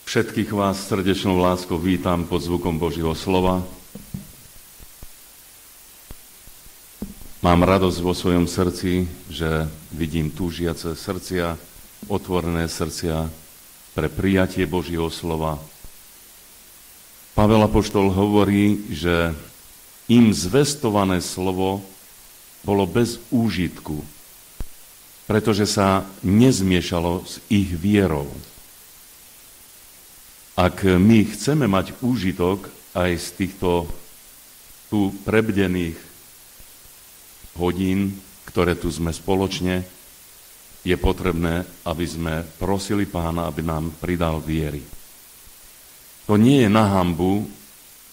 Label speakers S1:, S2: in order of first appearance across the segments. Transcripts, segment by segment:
S1: Všetkých vás srdečnou láskou vítam pod zvukom Božieho slova. Mám radosť vo svojom srdci, že vidím túžiace srdcia, otvorené srdcia pre prijatie Božieho slova. Pavel apoštol hovorí, že im zvestované slovo bolo bez úžitku, pretože sa nezmiešalo s ich vierou. Ak my chceme mať úžitok aj z týchto tu prebdených hodín, ktoré tu sme spoločne, je potrebné, aby sme prosili Pána, aby nám pridal viery. To nie je na hanbu,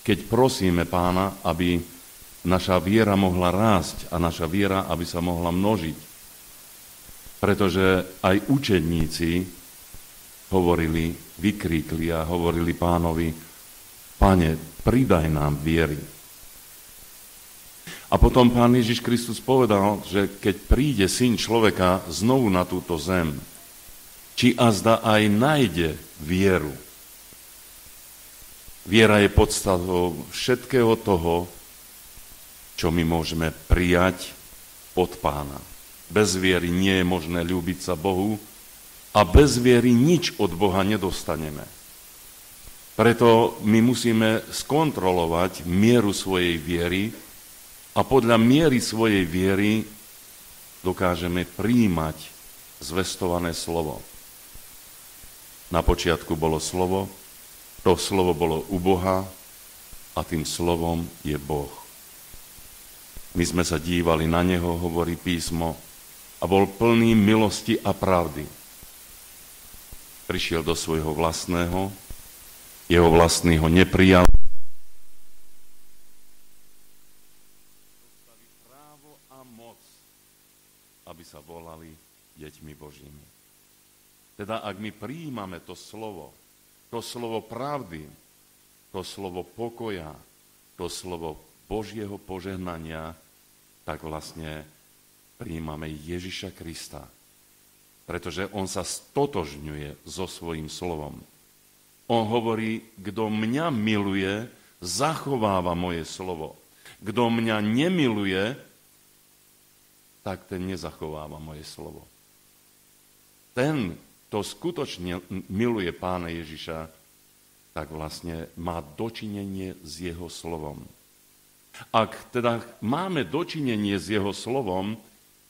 S1: keď prosíme Pána, aby naša viera mohla rásť a naša viera, aby sa mohla množiť. Pretože aj učedníci hovorili, vykríkli a hovorili Pánovi: Pane, pridaj nám viery. A potom Pán Ježiš Kristus povedal, že keď príde Syn človeka znovu na túto zem, či azda aj nájde vieru. Viera je podstatou všetkého toho, čo my môžeme prijať od Pána. Bez viery nie je možné ľúbiť sa Bohu a bez viery nič od Boha nedostaneme. Preto my musíme skontrolovať mieru svojej viery a podľa miery svojej viery dokážeme prijímať zvestované slovo. Na počiatku bolo slovo, to slovo bolo u Boha a tým slovom je Boh. My sme sa dívali na neho, hovorí písmo, a bol plný milosti a pravdy. Prišiel do svojho vlastného, jeho vlastný ho neprijal. Dostali právo a moc, aby sa volali deťmi Božími. Teda ak my prijímame to slovo pravdy, to slovo pokoja, to slovo Božieho požehnania, tak vlastne prijímame Ježiša Krista. Pretože on sa stotožňuje so svojím slovom. On hovorí, kto mňa miluje, zachováva moje slovo. Kto mňa nemiluje, tak ten nezachováva moje slovo. Ten, kto skutočne miluje Pána Ježiša, tak vlastne má dočinenie s jeho slovom. Ak teda máme dočinenie s jeho slovom,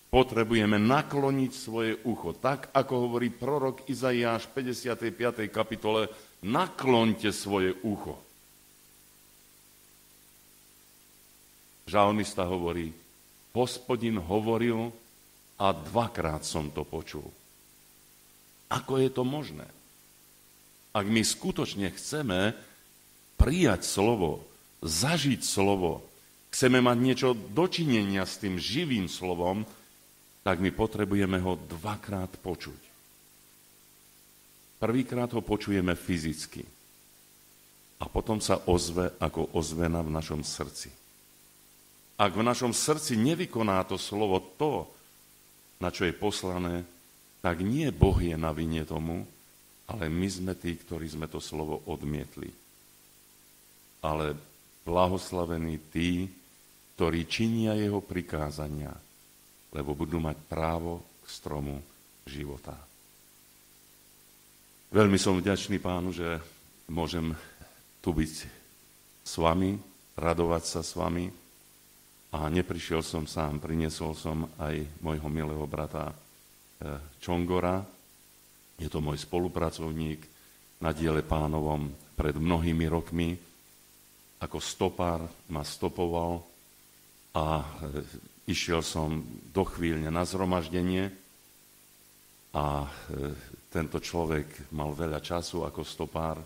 S1: potrebujeme nakloniť svoje ucho. Tak, ako hovorí prorok Izaiáš v 55. kapitole, nakloňte svoje ucho. Žalmista hovorí, Hospodin hovoril a dvakrát som to počul. Ako je to možné? Ak my skutočne chceme prijať slovo, zažiť slovo, chceme mať niečo dočinenia s tým živým slovom, tak my potrebujeme ho dvakrát počuť. Prvýkrát ho počujeme fyzicky a potom sa ozve ako ozvena v našom srdci. Ak v našom srdci nevykoná to slovo to, na čo je poslané, tak nie Boh je na vine tomu, ale my sme tí, ktorí sme to slovo odmietli. Ale blahoslavení tí, ktorí činia jeho prikázania, lebo budú mať právo k stromu života. Veľmi som vďačný Pánu, že môžem tu byť s vami, radovať sa s vami. A neprišiel som sám, priniesol som aj môjho milého brata Čongora. Je to môj spolupracovník na diele Pánovom pred mnohými rokmi. Ako stopár ma stopoval a išiel som do chvíľne na zhromaždenie a tento človek mal veľa času ako stopár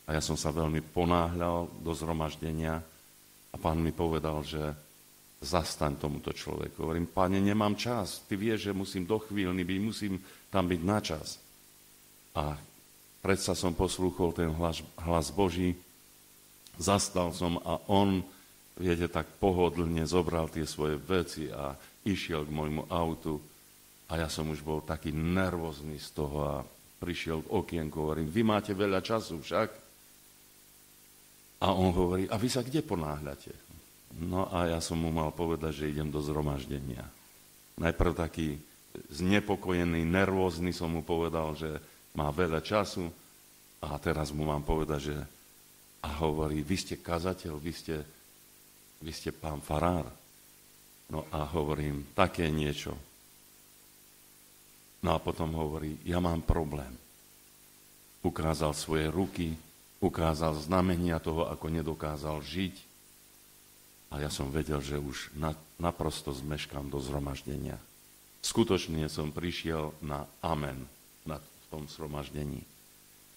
S1: a ja som sa veľmi ponáhľal do zhromaždenia a Pán mi povedal, že zastaň tomuto človeku. Hovorím, Pane, nemám čas, ty vieš, že musím do chvíľny byť, musím tam byť na čas. A predsa som poslúchol ten hlas Boží, zastal som a on, viete, tak pohodlne zobral tie svoje veci a išiel k môjmu autu a ja som už bol taký nervózny z toho a prišiel k okienku, hovorím, vy máte veľa času však. A on hovorí, a vy sa kde ponáhľate? No a ja som mu mal povedať, že idem do zhromaždenia. Najprv taký znepokojený, nervózny som mu povedal, že má veľa času a teraz mu mám povedať, že a hovorí, vy ste kazateľ, vy ste pán farár. No a hovorím, také niečo. No a potom hovorí, ja mám problém. Ukázal svoje ruky, ukázal znamenia toho, ako nedokázal žiť. A ja som vedel, že už naprosto zmeškám do zhromaždenia. Skutočne som prišiel na amen v tom zhromaždení.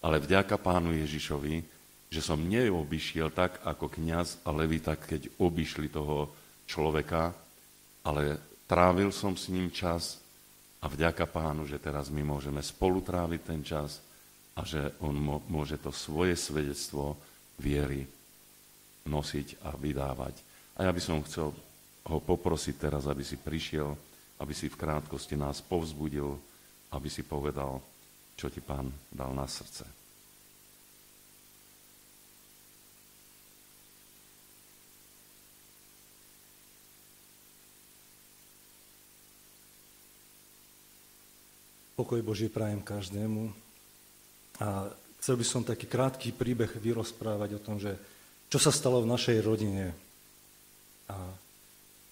S1: Ale vďaka Pánu Ježišovi, že som neobyšiel tak, ako kňaz a levita, keď obišli toho človeka, ale trávil som s ním čas a vďaka Pánu, že teraz my môžeme spolu tráviť ten čas a že on môže to svoje svedectvo viery nosiť a vydávať. A ja by som chcel ho poprosiť teraz, aby si prišiel, aby si v krátkosti nás povzbudil, aby si povedal, čo ti Pán dal na srdce.
S2: Pokoj Boží prajem každému. A chcel by som taký krátky príbeh vyrozprávať o tom, že čo sa stalo v našej rodine. A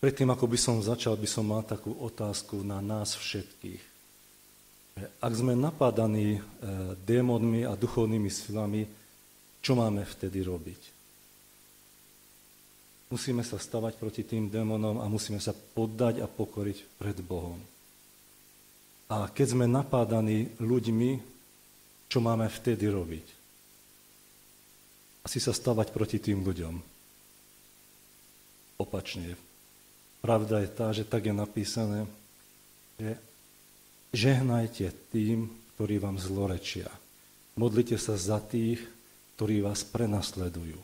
S2: predtým, ako by som začal, by som mal takú otázku na nás všetkých. Ak sme napádaní démonmi a duchovnými silami, čo máme vtedy robiť? Musíme sa stavať proti tým démonom a musíme sa poddať a pokoriť pred Bohom. A keď sme napádaní ľuďmi, čo máme vtedy robiť? Asi sa stavať proti tým ľuďom. Opačne. Pravda je tá, že tak je napísané, že žehnajte tým, ktorí vám zlorečia. Modlite sa za tých, ktorí vás prenasledujú.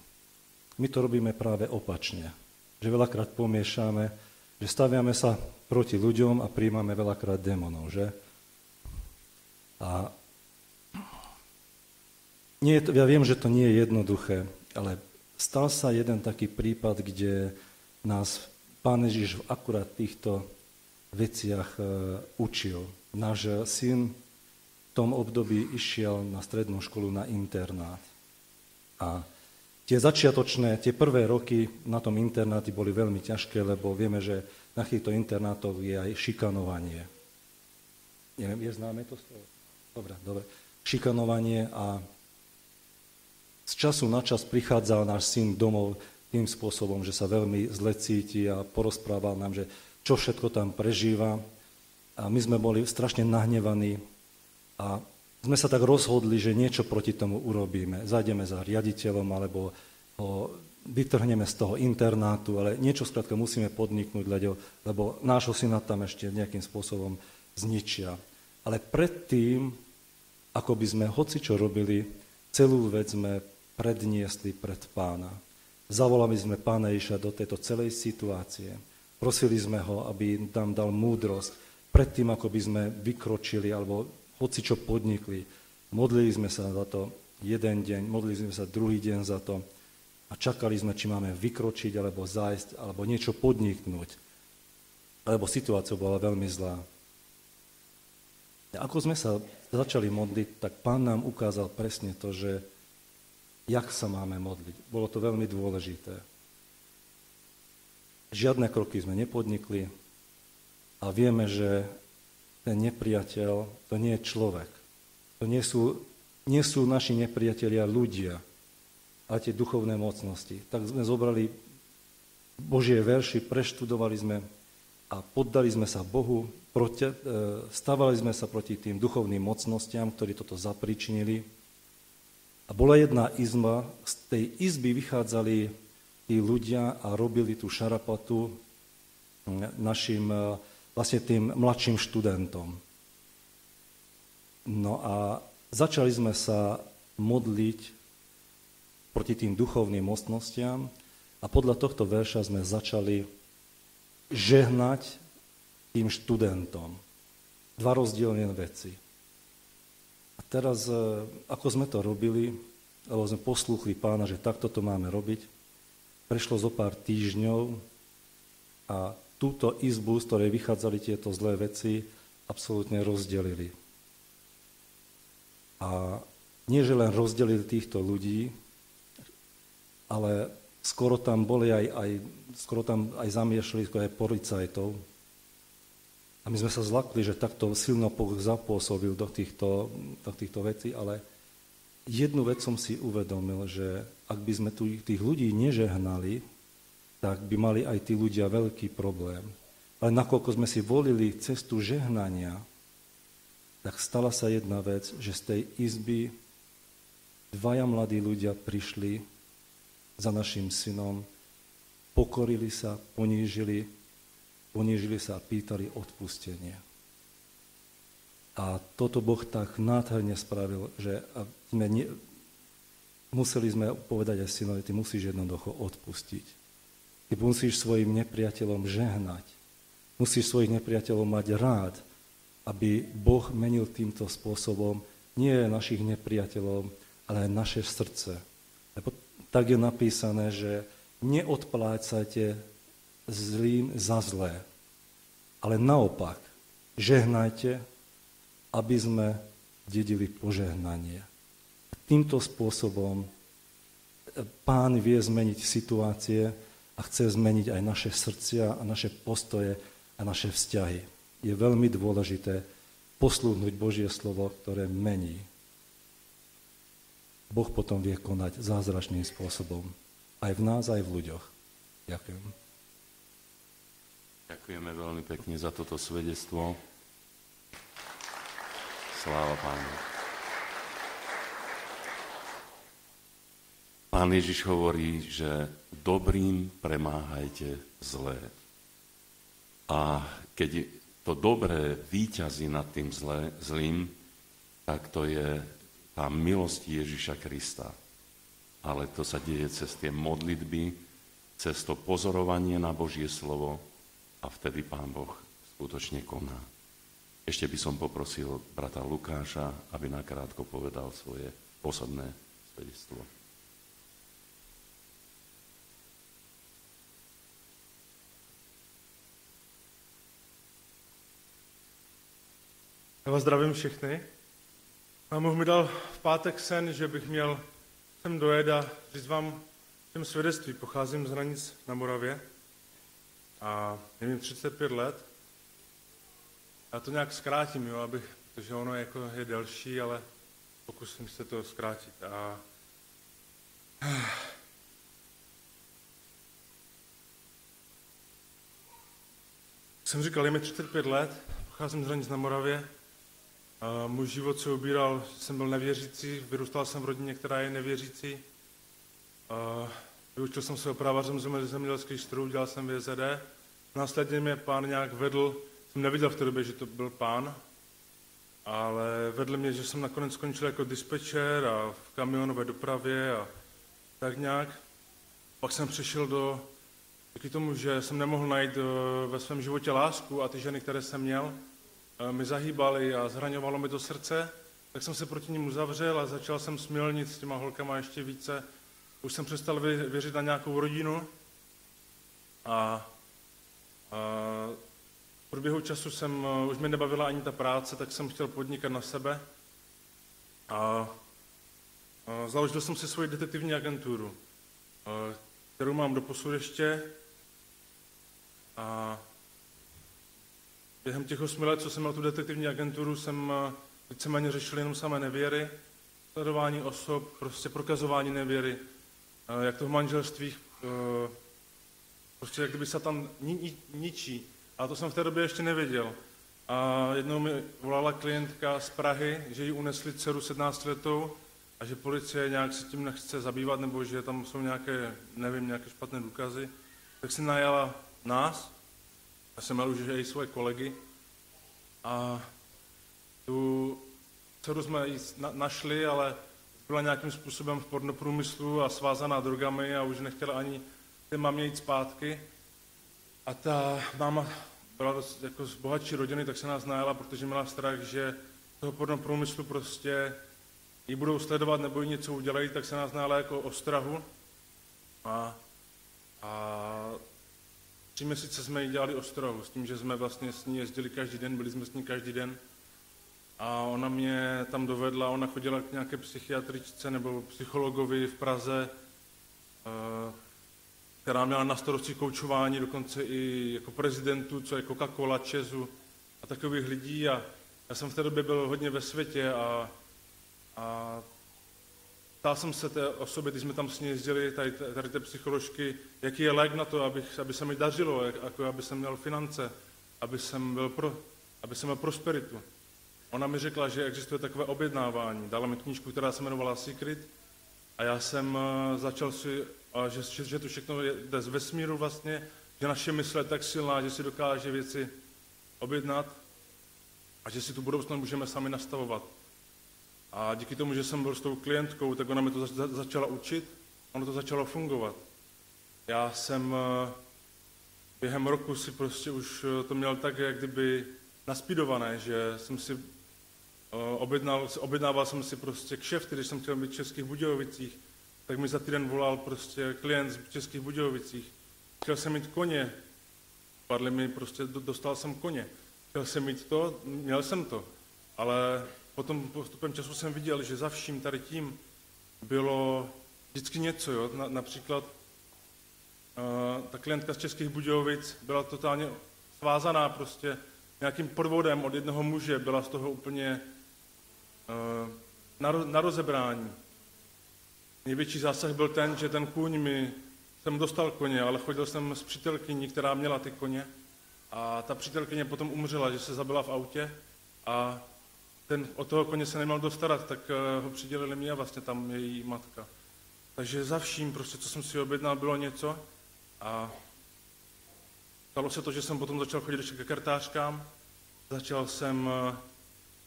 S2: My to robíme práve opačne. Že veľakrát pomiešame, že staviame sa proti ľuďom a prijímame veľakrát démonov, že? A ja viem, že to nie je jednoduché, ale stal sa jeden taký prípad, kde nás Pán Ježiš v akurát týchto veciach učil. Náš syn v tom období išiel na strednú školu na internát. A tie prvé roky na tom internáte boli veľmi ťažké, lebo vieme, že na týchto internátoch je aj šikanovanie. Neviem, je známe to slovo? Dobre. Šikanovanie a z času na čas prichádzal náš syn domov tým spôsobom, že sa veľmi zle cíti a porozprával nám, že čo všetko tam prežíva. A my sme boli strašne nahnevaní a sme sa tak rozhodli, že niečo proti tomu urobíme. Zajdeme za riaditeľom alebo ho vytrhneme z toho internátu, ale niečo skrátka musíme podniknúť, lebo nášho syna tam ešte nejakým spôsobom zničia. Ale predtým, ako by sme hocičo robili, celú vec sme predniesli pred Pána. Zavolali sme Pána Ježiša do tejto celej situácie. Prosili sme ho, aby nám dal múdrosť predtým, ako by sme vykročili alebo hocičo podnikli. Modlili sme sa za to jeden deň, modlili sme sa druhý deň za to a čakali sme, či máme vykročiť alebo zájsť alebo niečo podniknúť. Lebo situácia bola veľmi zlá. A ako sme sa začali modliť, tak Pán nám ukázal presne to, že jak sa máme modliť. Bolo to veľmi dôležité. Žiadne kroky sme nepodnikli a vieme, že ten nepriateľ, to nie je človek. To nie sú naši nepriatelia ľudia, ale tie duchovné mocnosti. Tak sme zobrali Božie verši, preštudovali sme a poddali sme sa Bohu, stavali sme sa proti tým duchovným mocnostiam, ktorí toto zapričinili. A bola jedna izba, z tej izby vychádzali tí ľudia a robili tú šarapatu našim, vlastne tým mladším študentom. No a začali sme sa modliť proti tým duchovným mocnostiam a podľa tohto verša sme začali žehnať tým študentom. Dva rozdielne veci. A teraz, ako sme to robili, alebo sme poslúchli Pána, že takto to máme robiť, prešlo zo pár týždňov a túto izbu, z ktorej vychádzali tieto zlé veci, absolútne rozdelili. A nie, že len rozdelili týchto ľudí, ale skoro tam boli skoro tam aj zamiešali aj policajtov. A my sme sa zlakli, že takto silno Boh zapôsobil do týchto vecí, ale jednu vec som si uvedomil, že ak by sme tu tých ľudí nežehnali, tak by mali aj tí ľudia veľký problém. Ale nakoľko sme si volili cestu žehnania, tak stala sa jedna vec, že z tej izby dvaja mladí ľudia prišli za našim synom, pokorili sa, ponížili sa a pýtali odpustenie. A toto Boh tak nádherne spravil, že museli sme povedať aj synovi, ty musíš jednoducho odpustiť. Ty musíš svojim nepriateľom žehnať. Musíš svojich nepriateľov mať rád, aby Boh menil týmto spôsobom nie našich nepriateľov, ale aj naše srdce. Lebo tak je napísané, že neodplácajte zlým za zlé, ale naopak, žehnajte, aby sme dedili požehnanie. Týmto spôsobom Pán vie zmeniť situácie a chce zmeniť aj naše srdcia a naše postoje a naše vzťahy. Je veľmi dôležité poslúchnuť Božie slovo, ktoré mení. Boh potom vie konať zázračným spôsobom. Aj v nás, aj v ľuďoch. Ďakujem.
S1: Ďakujeme veľmi pekne za toto svedectvo. Sláva Pánu. Pán Ježiš hovorí, že dobrým premáhajte zlé. A keď to dobré víťazí nad tým zlým, tak to je tá milosť Ježiša Krista. Ale to sa deje cez tie modlitby, cez to pozorovanie na Božie slovo a vtedy Pán Boh skutočne koná. Ešte by som poprosil brata Lukáša, aby nakrátko povedal svoje osobné svedectvo.
S3: Já vás zdravím všechny. Pán Boh mi dal v pátek sen, že bych měl sem dojet a říct vám těm svědectví. Pocházím z Hranic na Moravě a je mi 35 let. Já to nějak zkrátím, jo, protože ono jako je delší, ale pokusím se to zkrátit. Jsem říkal, je mi 35 let, pocházím z Hranic na Moravě. Můj život se ubíral, jsem byl nevěřící, vyrůstal jsem v rodině, která je nevěřící. Vyučil jsem se opravářem zemědělských strojů, dělal jsem VZD. Následně mě Pán nějak vedl, jsem neviděl v té době, že to byl Pán, ale vedl mě, že jsem nakonec skončil jako dispečer a v kamionové dopravě a tak nějak. Pak jsem přešel díky tomu, že jsem nemohl najít ve svém životě lásku a ty ženy, které jsem měl, mi zahýbali a zhraňovalo mi to srdce, tak jsem se proti ním uzavřel a začal jsem smilnit s těma holkama ještě více. Už jsem přestal věřit na nějakou rodinu a v průběhu času už mi nebavila ani ta práce, tak jsem chtěl podnikat na sebe a založil jsem si svoji detektivní agenturu, kterou mám doposud ještě a během těch 8 let, co jsem měl tu detektivní agenturu, jsem víceméně řešil jenom samé nevěry, sledování osob, prostě prokazování nevěry, jak to v manželství, prostě jak kdyby se tam ničí. A to jsem v té době ještě nevěděl. A jednou mi volala klientka z Prahy, že jí unesli dceru 17letou a že policie nějak se tím nechce zabývat, nebo že tam jsou nějaké špatné důkazy. Tak si najala nás, já jsem měl už i svoje kolegy a tu dceru jsme jí našli, ale byla nějakým způsobem v pornoprůmyslu a svázaná drogami a už nechtěla ani té mamě jít zpátky. A ta máma byla dost jako z bohatší rodiny, tak se nás najala, protože měla strach, že toho pornoprůmyslu prostě ji budou sledovat nebo jí něco udělají, tak se nás nále jako ostrahu. A 3 měsíce jsme jí dělali ostrahu s tím, že jsme vlastně s ní jezdili každý den, byli jsme s ní každý den. A ona mě tam dovedla, ona chodila k nějaké psychiatričce nebo psychologovi v Praze, která měla na starosti koučování, dokonce i jako prezidentu, co je Coca-Cola, Česu a takových lidí. A já jsem v té době byl hodně ve světě a ptal jsem se té osoby, když jsme tam s ní jezdili, tady té psycholožky, jaký je lék na to, aby se mi dařilo, jako aby jsem měl finance, aby jsem měl prosperitu. Ona mi řekla, že existuje takové objednávání. Dala mi knížku, která se jmenovala Secret a já jsem začal že to všechno jde z vesmíru vlastně, že naše mysl je tak silná, že si dokáže věci objednat a že si tu budoucnost můžeme sami nastavovat. A díky tomu, že jsem byl s tou klientkou, tak ona mi to začala učit, ono to začalo fungovat. Já jsem během roku si prostě už to měl tak, jak kdyby naspídované, že jsem si objednával jsem si prostě kšefty, když jsem chtěl být v Českých Budějovicích, tak mi za týden volal prostě klient z Českých Budějovicích. Chtěl jsem mít koně, padly mi prostě, dostal jsem koně. Chtěl jsem mít to, měl jsem to, ale potom postupem času jsem viděl, že za vším tady tím bylo vždycky něco, jo? Například ta klientka z Českých Budějovic byla totálně svázaná prostě nějakým podvodem od jednoho muže, byla z toho úplně na rozebrání. Největší zásah byl ten, že ten kůň jsem dostal koně, ale chodil jsem s přítelkyní, která měla ty koně a ta přítelkyně potom umřela, že se zabila v autě a od toho koně se neměl dostarat, tak ho přidělili mě a vlastně tam její matka. Takže za vším, prostě, co jsem si objednal, bylo něco a stalo se to, že jsem potom začal chodit ještě ke kartářkám, začal jsem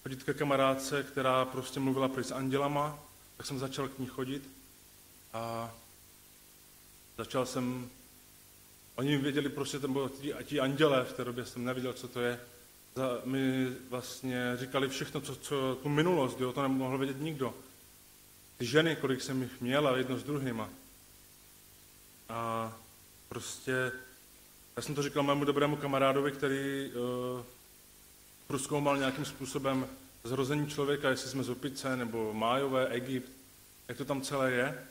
S3: chodit ke kamarádce, která prostě mluvila prý s andělama, tak jsem začal k ní chodit a začal jsem, oni věděli prostě, ti andělé, v té době jsem nevěděl, co to je, mi vlastně říkali všechno, co tu minulost, jo, to nemohl vědět nikdo. Ty ženy, kolik jsem jich měl a jedno s druhýma. A prostě, já jsem to říkal mému dobrému kamarádovi, který prozkoumal nějakým způsobem zrození člověka, jestli jsme z Opice, nebo Májové, Egypt, jak to tam celé je.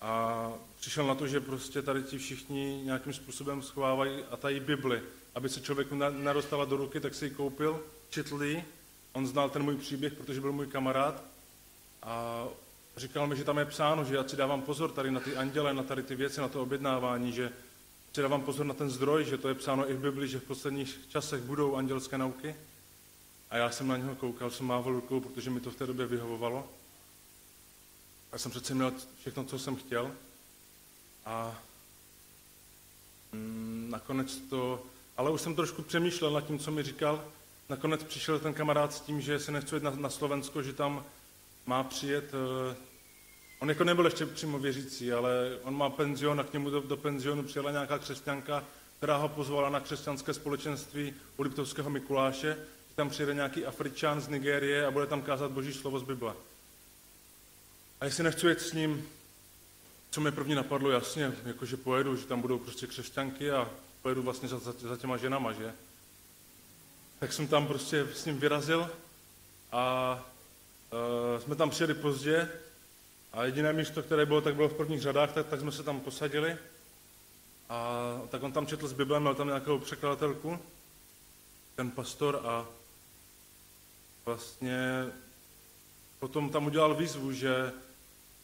S3: A přišel na to, že prostě tady ti všichni nějakým způsobem schovávají a tají Bibli. Aby se člověku nedostala do ruky, tak si ji koupil, četl ji. On znal ten můj příběh, protože byl můj kamarád. A říkal mi, že tam je psáno, že já si dávám pozor tady na ty anděle, na tady ty věci, na to objednávání, že si dávám pozor na ten zdroj, že to je psáno i v Bibli, že v posledních časech budou andělské nauky. A já jsem na něho koukal, jsem mával rukou, protože mi to v té době vyhovovalo. Já jsem přece měl všechno, co jsem chtěl. A nakonec to... Ale už jsem trošku přemýšlel nad tím, co mi říkal. Nakonec přišel ten kamarád s tím, že se nechce jít na Slovensko, že tam má přijet... On jako nebyl ještě přímo věřící, ale on má penzion a k němu do penzionu přijela nějaká křesťanka, která ho pozvala na křesťanské společenství u Liptovského Mikuláše. Tam přijede nějaký Afričan z Nigérie a bude tam kázat Boží slovo z Bible. A jestli nechci jít s ním, co mi první napadlo, jasně, jakože pojedu, že tam budou prostě křesťanky a pojedu vlastně za těma ženama, že? Tak jsem tam prostě s ním vyrazil a jsme tam přijeli pozdě a jediné místo, které bylo, tak bylo v prvních řadách, tak jsme se tam posadili a tak on tam četl z Bible, měl tam nějakou překladatelku, ten pastor a vlastně potom tam udělal výzvu, že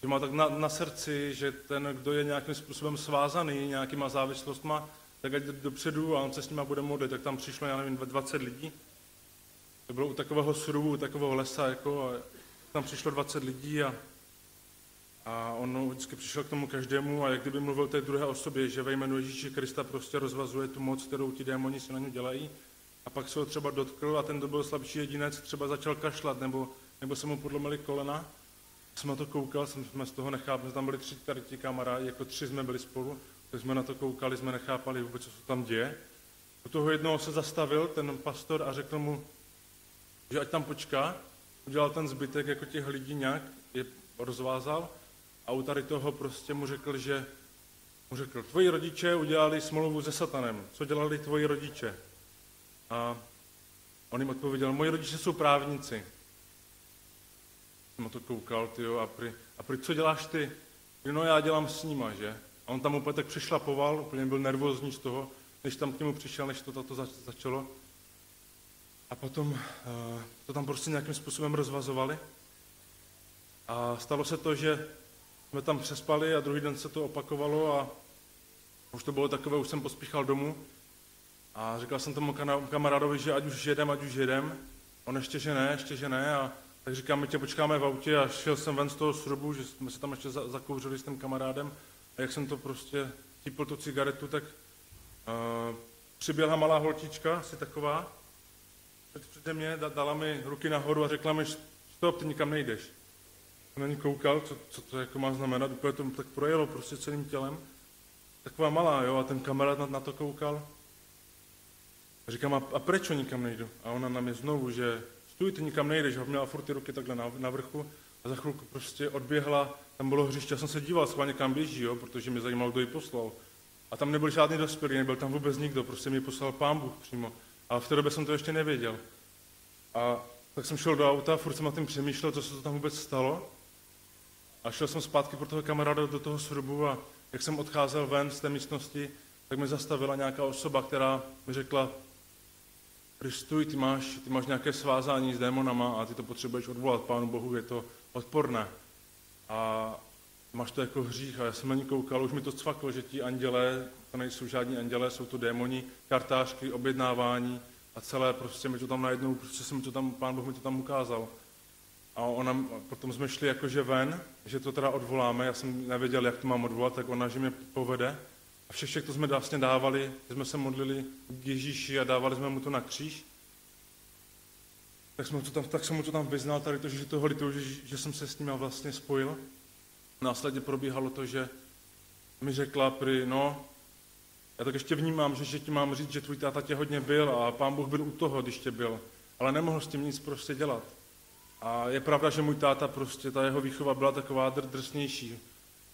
S3: má tak na srdci, že ten, kdo je nějakým způsobem svázaný nějakýma závislostma, tak ať jde dopředu a on se s nima bude modlit. Tak tam přišlo, já nevím, 20 lidí. To bylo u takového srubu, u takového lesa, jako, a tam přišlo 20 lidí a on vždycky přišel k tomu každému a jak kdyby mluvil té druhé osobě, že ve jménu Ježíše Krista prostě rozvazuje tu moc, kterou ti démoni si na něj dělají. A pak se ho třeba dotkl a ten, kdo byl slabší jedinec, třeba začal kašlat nebo se mu podlomili kolena. Jsem na to koukal, jsme z toho nechápali, tam byli 3 tady ti kamarádi, jako 3 jsme byli spolu, tak jsme na to koukali, jsme nechápali vůbec, co se tam děje. U toho jednoho se zastavil ten pastor a řekl mu, že ať tam počká udělal ten zbytek jako těch lidí nějak, je rozvázal a u tady toho prostě mu řekl, tvoji rodiče udělali smlouvu se satanem. Co dělali tvoji rodiče? A on jim odpověděl, moji rodiče jsou právníci. Jsem na to koukal, tyjo, a prý, co děláš ty? No já dělám s nima, že? A on tam úplně tak přešlapoval, úplně byl nervózní z toho, než tam k němu přišel, než to začalo. A potom to tam prostě nějakým způsobem rozvazovali. A stalo se to, že jsme tam přespali a druhý den se to opakovalo a už to bylo takové, už jsem pospíchal domů a říkal jsem tomu kamarádovi, že ať už jedem. On ještě, že ne a tak říkám, my tě počkáme v autě a šel jsem ven z toho srubu, že jsme se tam ještě zakouřili s tím kamarádem a jak jsem to prostě típl tu cigaretu, tak přiběhla malá holčička, asi taková, přede mě, dala mi ruky nahoru a řekla mi, stop, ty nikam nejdeš. Jsem na ní koukal, co to jako má znamenat, úplně to tak projelo prostě celým tělem. Taková malá, jo, a ten kamarád na to koukal. A říkám, a proč nikam nejdu? A ona na mě znovu, že stůj, ty nikam nejdeš, ho měla furt ty ruky takhle na vrchu a za chvilku prostě odběhla, tam bylo hřiště, já jsem se díval, schválně kam běží, jo, protože mě zajímalo, kdo ji poslal. A tam nebyl žádný dospělý, nebyl tam vůbec nikdo, prostě mě poslal Pán Bůh přímo. A v té době jsem to ještě nevěděl. A tak jsem šel do auta, furt jsem na tím přemýšlel, co se to tam vůbec stalo. A šel jsem zpátky pro toho kamaráda do toho srubu a jak jsem odcházel ven z té místnosti, tak mi zastavila nějaká osoba, která mi řekla, stůj, ty máš nějaké svázání s démonama a ty to potřebuješ odvolat Pánu Bohu, je to odporné. A máš to jako hřích a já jsem na ní koukal, už mi to cvaklo, že ti andělé, to nejsou žádní andělé, jsou to démoni, kartářky, objednávání a celé, prostě mi to tam najednou, prostě jsem to tam, Pán Bůh mi to tam ukázal. A potom jsme šli jakože ven, že to teda odvoláme, já jsem nevěděl, jak to mám odvolat, tak ona, že mě povede. A všech to jsme vlastně dávali, jsme se modlili k Ježíši a dávali jsme mu to na kříž. Tak jsem mu to tam vyznal, tady to, že toho lituju, že jsem se s ním vlastně spojil. Následně probíhalo to, že mi řekla já tak ještě vnímám, že ti mám říct, že tvůj táta tě hodně byl a Pán Bůh byl u toho, když tě byl, ale nemohl s tím nic prostě dělat. A je pravda, že můj táta prostě, ta jeho výchova byla taková drsnější.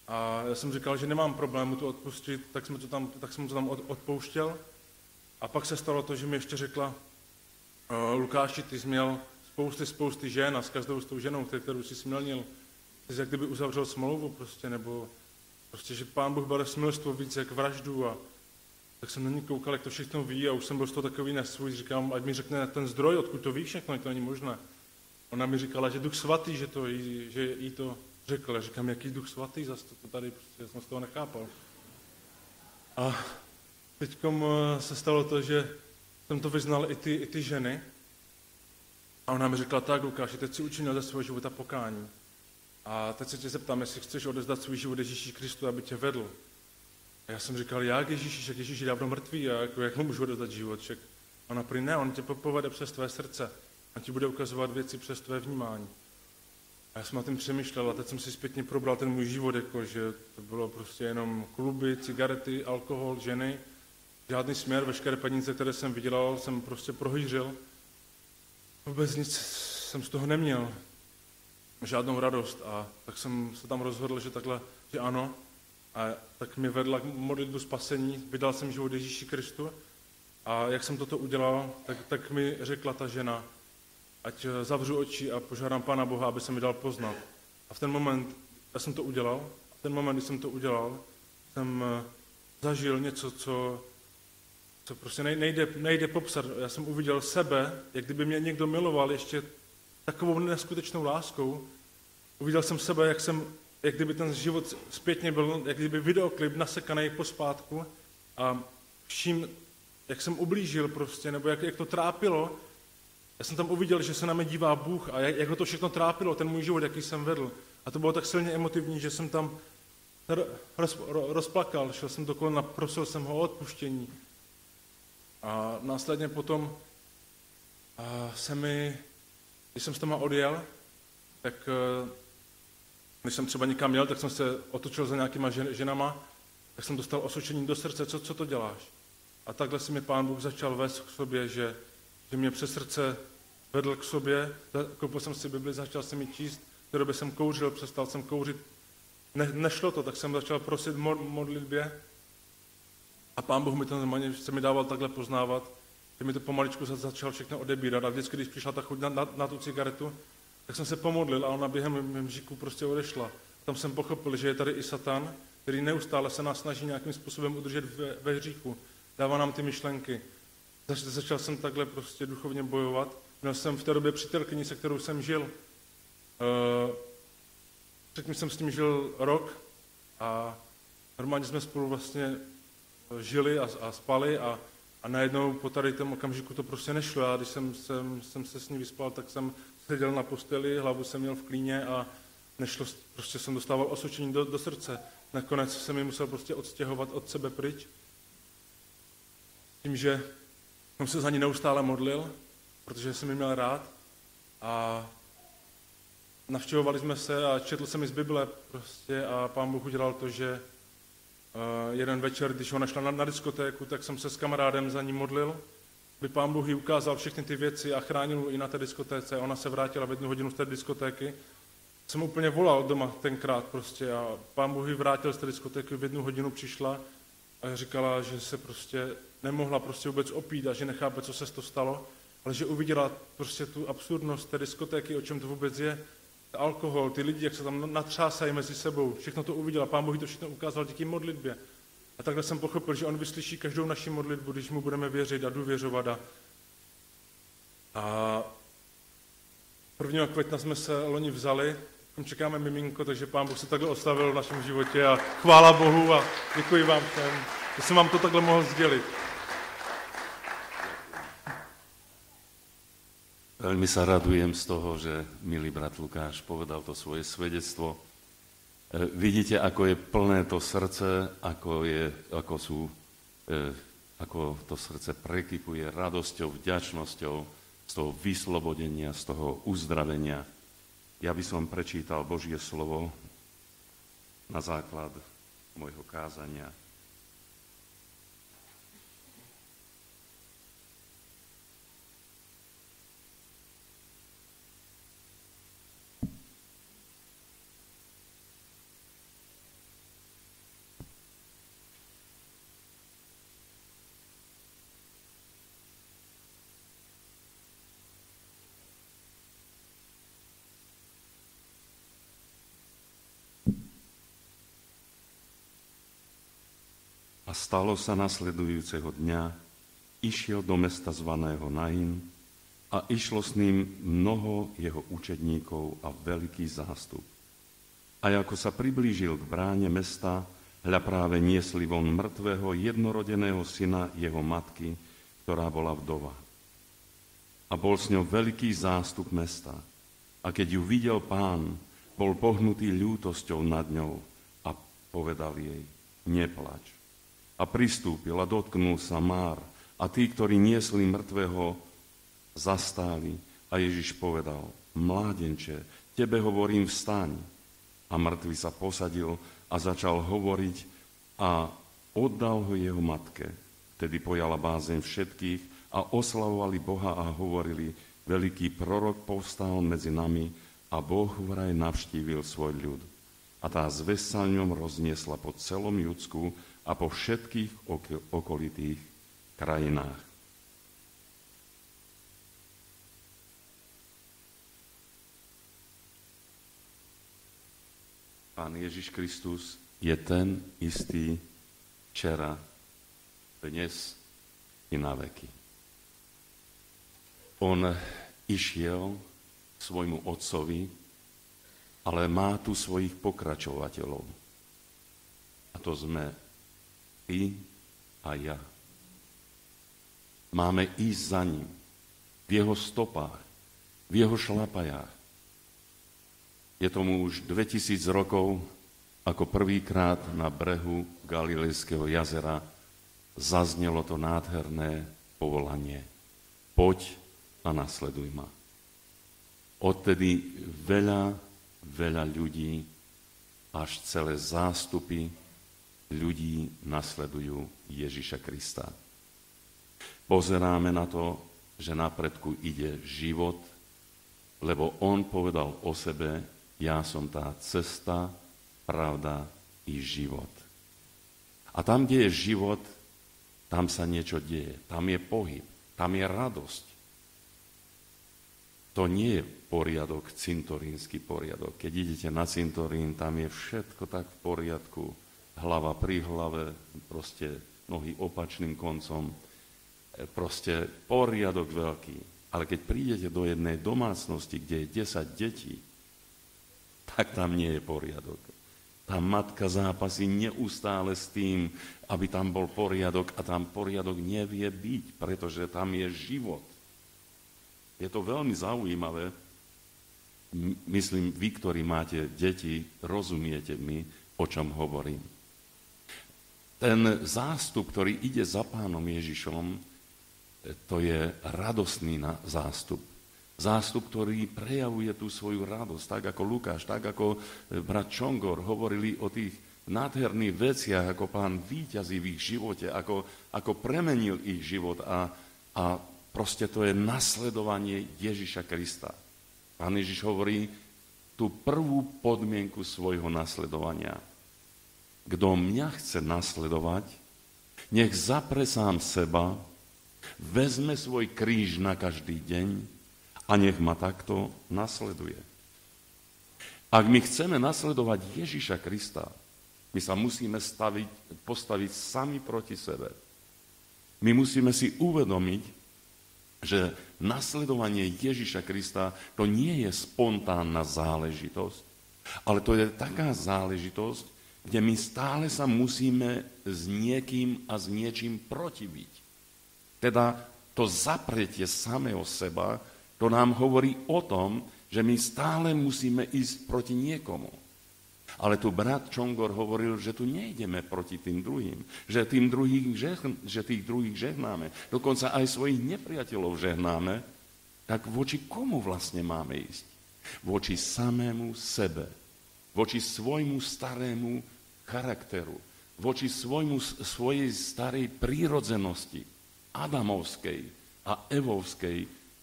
S3: A já jsem říkal, že nemám problém mu to odpustit, tak jsem mu to tam odpouštěl. A pak se stalo to, že mi ještě řekla, Lukáši, ty jsi měl spousty žen a s každou s tou ženou, kterou jsi smělnil, ty jsi jak kdyby uzavřel smlouvu prostě, nebo prostě, že Pán Bůh bere smilstvo víc jak vraždu. A tak jsem na ní koukal, jak to všechno ví a už jsem byl z toho takový nesvůj, říkám, ať mi řekne ten zdroj, odkud to ví všechno, to není možné. Ona mi říkala, že Duch Svatý, že jí to řekl. Já říkám, jaký Duch Svatý, zase to tady, prostě, já jsem z toho nechápal. A teďkom se stalo to, že jsem to vyznal i ty ženy. A ona mi řekla, tak Lukáši, teď si učinil ze svého života pokání. A teď se tě zeptám, jestli chceš odevzdat svůj život Ježíši Kristu, aby tě vedl. A já jsem říkal, jak Ježíš je dávno mrtvý, a jak mu můžu odevzdat život? Však ona prý ne, on tě povede přes tvé srdce. On ti bude ukazovat věci přes tvé vnímání. A já jsem na tím přemýšlel a teď jsem si zpětně probral ten můj život, jako, že to bylo prostě jenom kluby, cigarety, alkohol, ženy, žádný směr, veškeré peníze, které jsem vydělal, jsem prostě prohýřil. Vůbec nic jsem z toho neměl, žádnou radost a tak jsem se tam rozhodl, že takhle, že ano. A tak mě vedla k modlitbu spasení, vydal jsem život Ježíši Kristu a jak jsem toto udělal, tak mi řekla ta žena, ať zavřu oči a požádám Pána Boha, aby se mi dal poznat. A v ten moment, já jsem to udělal, v ten moment, kdy jsem to udělal, jsem zažil něco, co prostě nejde popsat. Já jsem uviděl sebe, jak kdyby mě někdo miloval ještě takovou neskutečnou láskou. Uviděl jsem sebe, jak kdyby ten život zpětně byl, jak kdyby videoklip nasekaný pospátku a vším, jak jsem ublížil prostě, nebo jak to trápilo. Já jsem tam uviděl, že se na mě dívá Bůh a jak ho to všechno trápilo, ten můj život, jaký jsem vedl. A to bylo tak silně emotivní, že jsem tam rozplakal, šel jsem do kolena, prosil jsem ho o odpuštění. A následně potom když jsem s tomu odjel, tak když jsem třeba někam jel, tak jsem se otočil za nějakýma ženama, tak jsem dostal osočení do srdce, co to děláš? A takhle si mi Pán Bůh začal vést k sobě, že mě přes srdce vedl k sobě, koupil jsem si Bibli, začal jsem ji číst, v té době jsem kouřil, přestal jsem kouřit, nešlo to, tak jsem začal prosit modlitbě a Pán Bůh mi to normálně se mi dával takhle poznávat, že mi to pomaličku začal všechno odebírat a vždycky, když přišla ta chuť na tu cigaretu, tak jsem se pomodlil a ona během mříku prostě odešla. Tam jsem pochopil, že je tady i Satan, který neustále se nás snaží nějakým způsobem udržet ve hříchu. Dává nám ty myšlenky. Začal jsem takhle prostě duchovně bojovat. Měl jsem v té době přítelkyni, se kterou jsem žil. Předtím jsem s tím žil rok a normálně jsme spolu vlastně žili a spali a najednou po tady tom okamžiku to prostě nešlo. A když jsem se s ní vyspal, tak jsem seděl na posteli, hlavu jsem měl v klíně a nešlo, prostě jsem dostával osočení do srdce. Nakonec jsem ji musel prostě odstěhovat od sebe pryč. Tím, že jsem se za ní neustále modlil, protože jsem ji měl rád a navštěvovali jsme se a četl jsem ji z Bible prostě a Pán Bůh udělal to, že jeden večer, když ona šla na diskotéku, tak jsem se s kamarádem za ní modlil, by Pán Bůh jí ukázal všechny ty věci a chránil ji na té diskotéce. Ona se vrátila v 1 hodinu z té diskotéky. Jsem úplně volal doma tenkrát prostě a Pán Bůh ji vrátil z té diskotéky, v 1 hodinu přišla a říkala, že se prostě nemohla prostě vůbec opít a že nechápe, co se to stalo, ale že uviděla prostě tu absurdnost té diskotéky, o čem to vůbec je, alkohol, ty lidi, jak se tam natřásají mezi sebou, všechno to uviděla, Pán Bůh to všechno ukázal díky modlitbě. A takhle jsem pochopil, že on vyslyší každou naši modlitbu, když mu budeme věřit a důvěřovat. A 1. května jsme se loni vzali, čekáme miminko, takže Pán Bůh se takhle oslavil v našem životě a chvála Bohu a děkuji vám všem, že jsem vám to takhle mohl sdělit.
S1: Veľmi sa radujem z toho, že milý brat Lukáš povedal to svoje svedectvo. Vidíte, ako je plné to srdce, ako to srdce prekypuje radosťou, vďačnosťou z toho vyslobodenia, z toho uzdravenia. Ja by som prečítal Božie slovo na základ môjho kázania. A stalo sa nasledujúceho dňa, išiel do mesta zvaného Nain a išlo s ním mnoho jeho učedníkov a veľký zástup. A ako sa priblížil k bráne mesta, hľa práve niesli von mŕtvého jednorodeného syna jeho matky, ktorá bola vdova. A bol s ňou veľký zástup mesta. A keď ju videl Pán, bol pohnutý ľútosťou nad ňou a povedal jej, neplač. A pristúpil a dotknul sa Már a tí, ktorí niesli mŕtvého, zastáli a Ježiš povedal, mládenče, tebe hovorím, vstaň. A mŕtvy sa posadil a začal hovoriť a oddal ho jeho matke. Tedy pojala bázeň všetkých a oslavovali Boha a hovorili, veľký prorok povstal medzi nami a Boh vraj navštívil svoj ľud. A tá zvesť sa ňom rozniesla po celom Judsku a po všetkých okolitých krajinách. Pán Ježiš Kristus je ten istý včera, dnes i na veky. On išiel k svojmu otcovi, ale má tu svojich pokračovateľov. A to sme ty a ja. Máme ísť za ním, v jeho stopách, v jeho šlapajách. Je tomu už 2000 rokov, ako prvýkrát na brehu Galilejského jazera zaznelo to nádherné povolanie. Poď a nasleduj ma. Odtedy veľa ľudí, až celé zástupy ľudí nasledujú Ježiša Krista. Pozeráme na to že na predku ide život, lebo on povedal o sebe, ja som tá cesta, pravda i život. A tam, kde je život, tam sa niečo deje, tam je pohyb, tam je radosť. To nie je poriadok, cintorínsky poriadok. Keď idete na cintorín, tam je všetko tak v poriadku, hlava pri hlave, proste nohy opačným koncom, proste poriadok veľký. Ale keď prídete do jednej domácnosti, kde je 10 detí, tak tam nie je poriadok. Tá matka zápasí neustále s tým, aby tam bol poriadok a tam poriadok nevie byť, pretože tam je život. Je to veľmi zaujímavé. Myslím, vy, ktorí máte deti, rozumiete mi, o čom hovorím. Ten zástup, ktorý ide za Pánom Ježišom, to je radostný zástup. Zástup, ktorý prejavuje tú svoju radosť, tak ako Lukáš, tak ako brat Čongor hovorili o tých nádherných veciach, ako Pán víťazí v ich živote, ako premenil ich život a proste to je nasledovanie Ježiša Krista. Pán Ježiš hovorí tú prvú podmienku svojho nasledovania. Kto mňa chce nasledovať, nech zapre sám seba, vezme svoj kríž na každý deň a nech ma takto nasleduje. Ak my chceme nasledovať Ježiša Krista, my sa musíme postaviť sami proti sebe. My musíme si uvedomiť, že nasledovanie Ježiša Krista to nie je spontánna záležitosť, ale to je taká záležitosť, kde my stále sa musíme s niekým a s niečím protiviť. Teda to zapretie samého seba, to nám hovorí o tom, že my stále musíme ísť proti niekomu. Ale tu brat Čongor hovoril, že tu nejdeme proti tým druhým, že tých druhých žehnáme, dokonca aj svojich nepriateľov žehnáme, tak voči komu vlastne máme ísť? Voči samému sebe, voči svojmu starému charakteru, voči svojej starej prírodzenosti, adamovskej a evovskej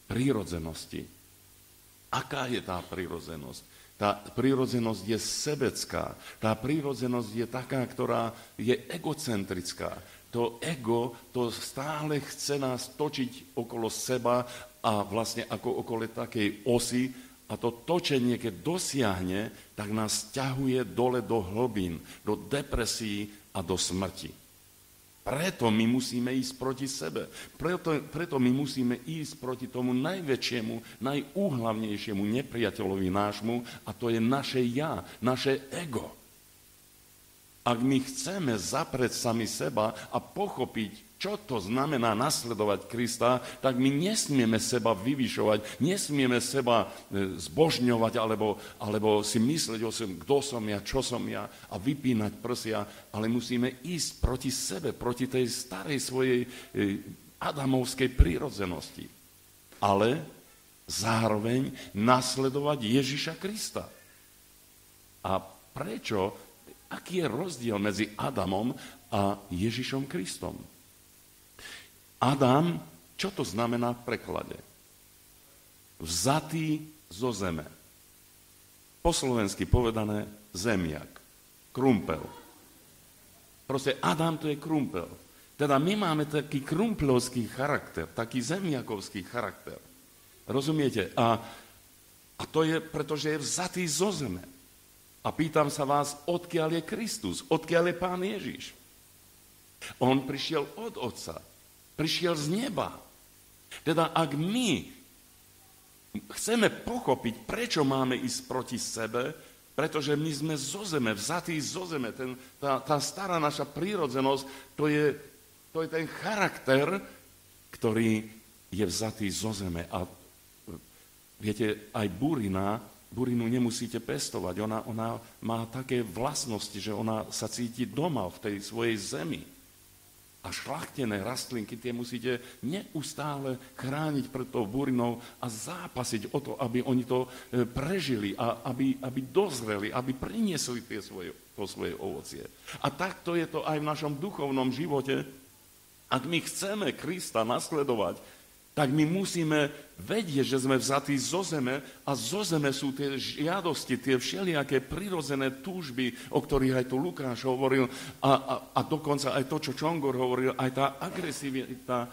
S1: prírodzenosti. Aká je tá prírodzenosť? Tá prírodzenosť je sebecká. Tá prírodzenosť je taká, ktorá je egocentrická. To ego, to stále chce nás točiť okolo seba a vlastne ako okolo takej osy a to točenie, keď dosiahne, tak nás ťahuje dole do hlbín, do depresií a do smrti. Preto my musíme ísť proti sebe. Preto my musíme ísť proti tomu najväčšiemu, najúhlavnejšiemu nepriateľovi nášmu a to je naše ja, naše ego. Ak my chceme zaprieť sami seba a pochopiť, čo to znamená nasledovať Krista, tak my nesmieme seba vyvyšovať, nesmieme seba zbožňovať alebo si myslieť o sebe, kto som ja, čo som ja a vypínať prsia, ale musíme ísť proti sebe, proti tej starej svojej adamovskej prírodzenosti. Ale zároveň nasledovať Ježiša Krista. A prečo? Aký je rozdiel medzi Adamom a Ježišom Kristom? Adam, čo to znamená v preklade? Vzatý zo zeme. Po slovensky povedané zemiak, krumpel. Proste Adam to je krumpel. Teda my máme taký krumpelovský charakter, taký zemiakovský charakter. Rozumiete? A to je, pretože je vzatý zo zeme. A pýtam sa vás, odkiaľ je Kristus, odkiaľ je Pán Ježiš. On prišiel od Otca. Prišiel z neba. Teda ak my chceme pochopiť, prečo máme ísť proti sebe, pretože my sme zo zeme, vzatí zo zeme, tá stará naša prírodzenosť, to je ten charakter, ktorý je vzatý zo zeme. A viete, aj burinu nemusíte pestovať. Ona má také vlastnosti, že ona sa cíti doma v tej svojej zemi. A šľachtené rastlinky, tie musíte neustále chrániť pred tou burinou a zápasiť o to, aby oni to prežili a aby dozreli, aby priniesli to svoje ovocie. A takto je to aj v našom duchovnom živote. Ak my chceme Krista nasledovať, tak my musíme vedieť, že sme vzatí zo zeme a zo zeme sú tie žiadosti, tie všelijaké prirodzené túžby, o ktorých aj tu Lukáš hovoril a dokonca aj to, čo Čongor hovoril, aj tá agresivita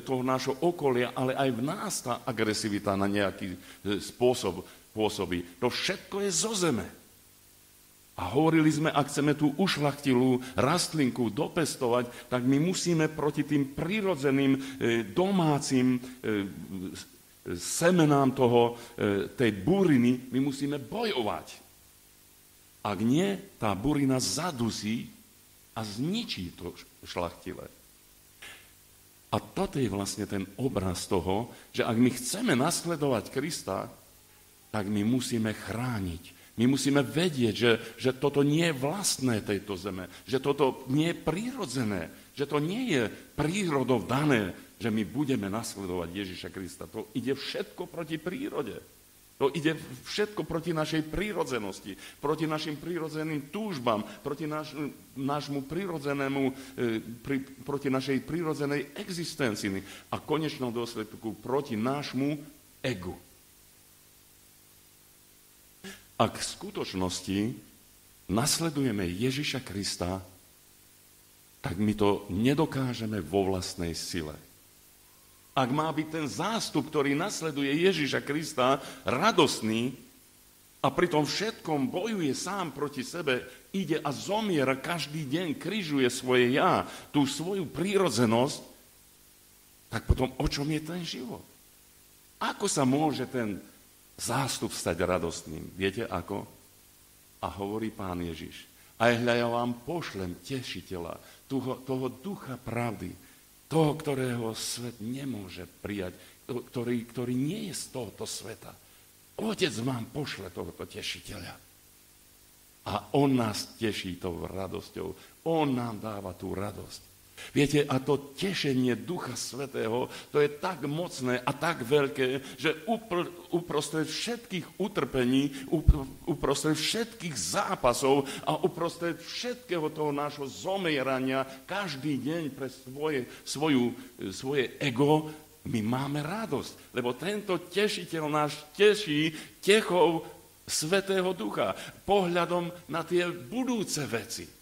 S1: toho nášho okolia, ale aj v nás tá agresivita na nejaký spôsob pôsobí. To všetko je zo zeme. A hovorili sme, ak chceme tú ušľachtilú rastlinku dopestovať, tak my musíme proti tým prirodzeným domácim semenám tej buriny, my musíme bojovať. Ak nie, tá burina zadusí a zničí to šľachtilé. A toto je vlastne ten obraz toho, že ak my chceme nasledovať Krista, tak my musíme chrániť. My musíme vedieť, že toto nie je vlastné tejto zeme, že toto nie je prírodzené, že to nie je prírodou dané, že my budeme nasledovať Ježiša Krista. To ide všetko proti prírode. To ide všetko proti našej prírodzenosti, proti našim prírodzeným túžbám, proti nášmu prírodzenému, proti našej prírodzenej existencii a v konečnom dôsledku proti nášmu egu. Ak v skutočnosti nasledujeme Ježiša Krista, tak my to nedokážeme vo vlastnej sile. Ak má byť ten zástup, ktorý nasleduje Ježiša Krista, radosný a pri tom všetkom bojuje sám proti sebe, ide a zomiera každý deň, križuje svoje ja, tú svoju prírodzenosť, tak potom o čom je ten život? Ako sa môže ten zástup stať radostným? Viete ako? A hovorí Pán Ježiš, aj hľa ja vám pošlem tešiteľa, toho ducha pravdy, toho, ktorého svet nemôže prijať, ktorý nie je z tohoto sveta. Otec vám pošle tohoto tešiteľa. A on nás teší tou radosťou. On nám dáva tú radosť. Viete, a to tešenie Ducha Svätého, to je tak mocné a tak veľké, že uprostred všetkých utrpení, uprostred všetkých zápasov a uprostred všetkého toho nášho zomierania každý deň pre svoje ego, my máme radosť. Lebo tento tešiteľ nás teší techou Svätého Ducha, pohľadom na tie budúce veci.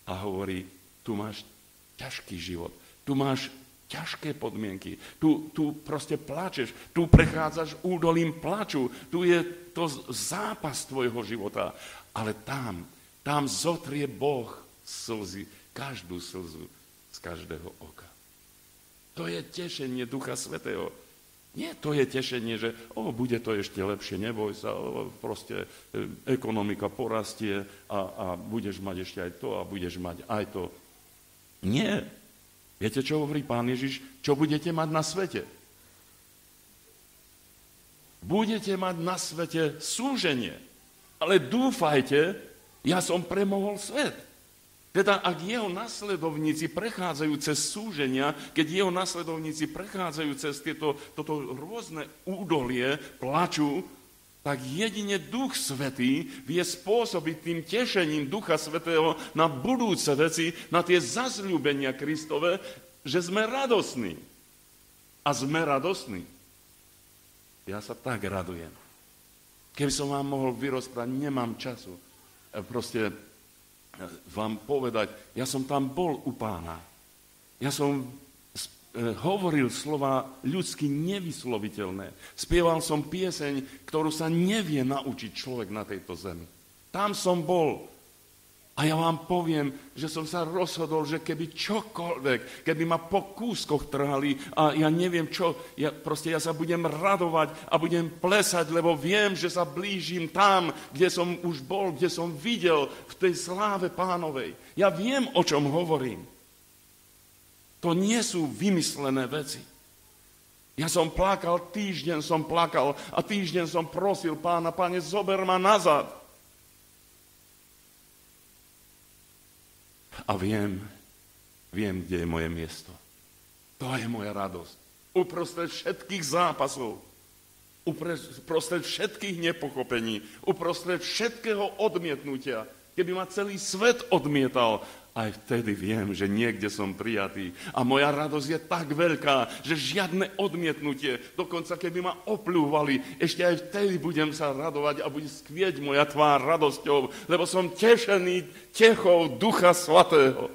S1: A hovorí, tu máš ťažký život, tu máš ťažké podmienky, tu proste plačeš, tu prechádzaš údolím plaču, tu je to zápas tvojho života. Ale tam zotrie Boh slzy, každú slzu z každého oka. To je tešenie Ducha Svätého. Nie to je tešenie, že bude to ešte lepšie, neboj sa, proste ekonomika porastie a budeš mať ešte aj to a budeš mať aj to. Nie. Viete, čo hovorí Pán Ježiš? Čo budete mať na svete? Budete mať na svete súženie. Ale dúfajte, ja som premohol svet. Teda ak jeho nasledovníci prechádzajú cez súženia, keď jeho nasledovníci prechádzajú cez toto rôzne údolie, plaču, tak jedine Duch Svätý vie spôsobiť tým tešením Ducha Svätého na budúce veci, na tie zasľúbenia Kristove, že sme radosní. A sme radosní. Ja sa tak radujem. Keby som vám mohol vyrozprávať, nemám času. Proste vám povedať, ja som tam bol u Pána. Ja som hovoril slova ľudsky nevysloviteľné. Spieval som pieseň, ktorú sa nevie naučiť človek na tejto zemi. Tam som bol. A ja vám poviem, že som sa rozhodol, že keby čokoľvek, keby ma po kúskoch trhali a ja neviem čo, ja sa budem radovať a budem plesať, lebo viem, že sa blížim tam, kde som už bol, kde som videl v tej sláve Pánovej. Ja viem, o čom hovorím. To nie sú vymyslené veci. Ja som plakal, týždeň som plakal a týždeň som prosil Pána, Pane, zober ma nazad. A viem, kde je moje miesto. To je moja radosť. Uprostred všetkých zápasov, uprostred všetkých nepochopení, uprostred všetkého odmietnutia, keby ma celý svet odmietal, aj vtedy viem, že niekde som prijatý. A moja radosť je tak veľká, že žiadne odmietnutie, dokonca keby ma opľúvali, ešte aj vtedy budem sa radovať a bude skvieť moja tvár radosťou, lebo som tešený techou Ducha Svätého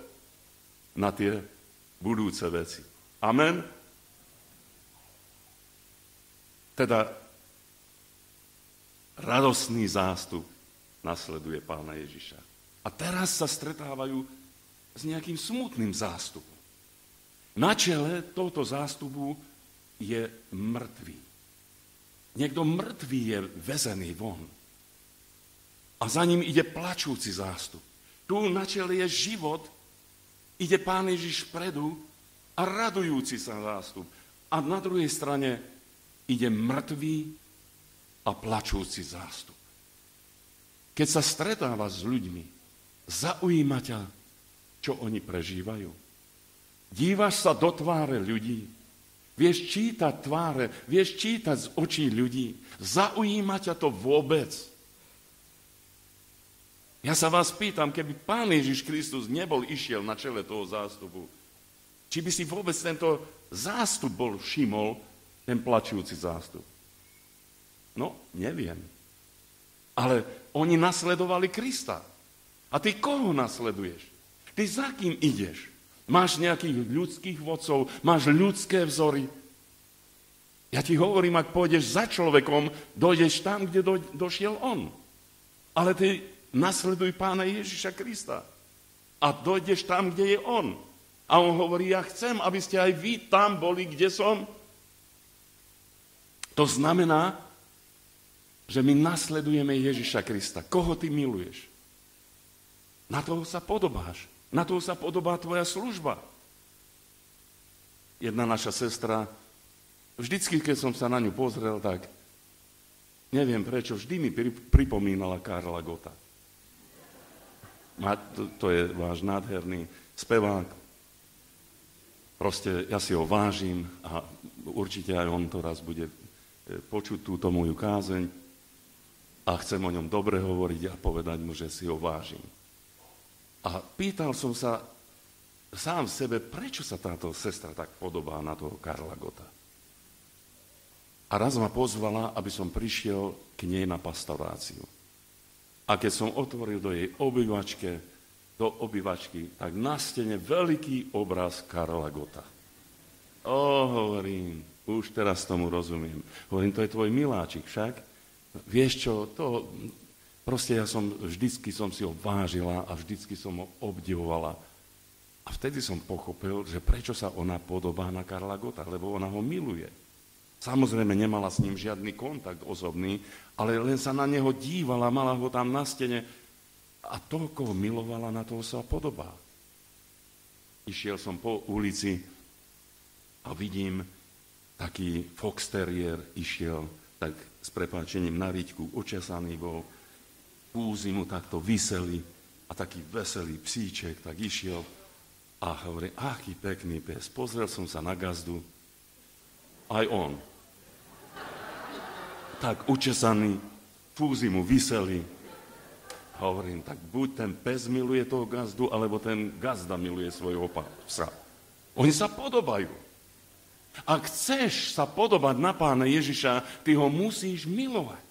S1: na tie budúce veci. Amen? Teda radosný zástup nasleduje Pána Ježiša. A teraz sa stretávajú s nejakým smutným zástupom. Na čele tohto zástupu je mŕtvý. Niekto mŕtvý je vezený von. A za ním ide plačúci zástup. Tu na čele je život, ide Pán Ježiš vpredu a radujúci sa zástup. A na druhej strane ide mŕtvý a plačúci zástup. Keď sa stretáva s ľuďmi, zaujíma ťa, čo oni prežívajú. Dívaš sa do tváre ľudí, vieš čítať tváre, vieš čítať z očí ľudí. Zaujíma ťa to vôbec? Ja sa vás pýtam, keby Pán Ježiš Kristus nebol išiel na čele toho zástupu, či by si vôbec tento zástup bol všimol, ten plačujúci zástup? No, neviem. Ale oni nasledovali Krista. A ty koho nasleduješ? Ty za kým ideš? Máš nejakých ľudských vodcov, máš ľudské vzory. Ja ti hovorím, ak pôjdeš za človekom, dojdeš tam, kde došiel on. Ale ty nasleduj Pána Ježiša Krista. A dojdeš tam, kde je on. A on hovorí, ja chcem, aby ste aj vy tam boli, kde som. To znamená, že my nasledujeme Ježiša Krista. Koho ty miluješ? Na toho sa podobáš. Na toho sa podobá tvoja služba. Jedna naša sestra, vždycky, keď som sa na ňu pozrel, tak neviem prečo, vždy mi pripomínala Karla Gotta. To je váš nádherný spevák. Proste ja si ho vážim a určite aj on to raz bude počuť túto moju kázeň a chcem o ňom dobre hovoriť a povedať mu, že si ho vážim. A pýtal som sa sám sebe, prečo sa táto sestra tak podobá na toho Karla Gotta. A raz ma pozvala, aby som prišiel k nej na pastoráciu. A keď som otvoril do jej obývačky, tak na stene veľký obraz Karla Gotta. Hovorím, už teraz tomu rozumiem. Hovorím, to je tvoj miláčik však. Vieš čo, to... Proste vždycky som si ho vážila a vždycky som ho obdivovala. A vtedy som pochopil, že prečo sa ona podobá na Karla Gotta, lebo ona ho miluje. Samozrejme nemala s ním žiadny kontakt osobný, ale len sa na neho dívala, mala ho tam na stene a toľko ho milovala, na toho sa podobá. Išiel som po ulici a vidím, taký fox terrier išiel, tak s prepáčením na riťku, očesaný bol, púzy mu takto viseli a taký veselý psíček tak išiel a hovorí, aký pekný pes. Pozrel som sa na gazdu, aj on. Tak učesaný, púzy mu viseli. Hovorím, tak buď ten pes miluje toho gazdu, alebo ten gazda miluje svojho psa. Oni sa podobajú. Ak chceš sa podobať na Pána Ježiša, ty ho musíš milovať.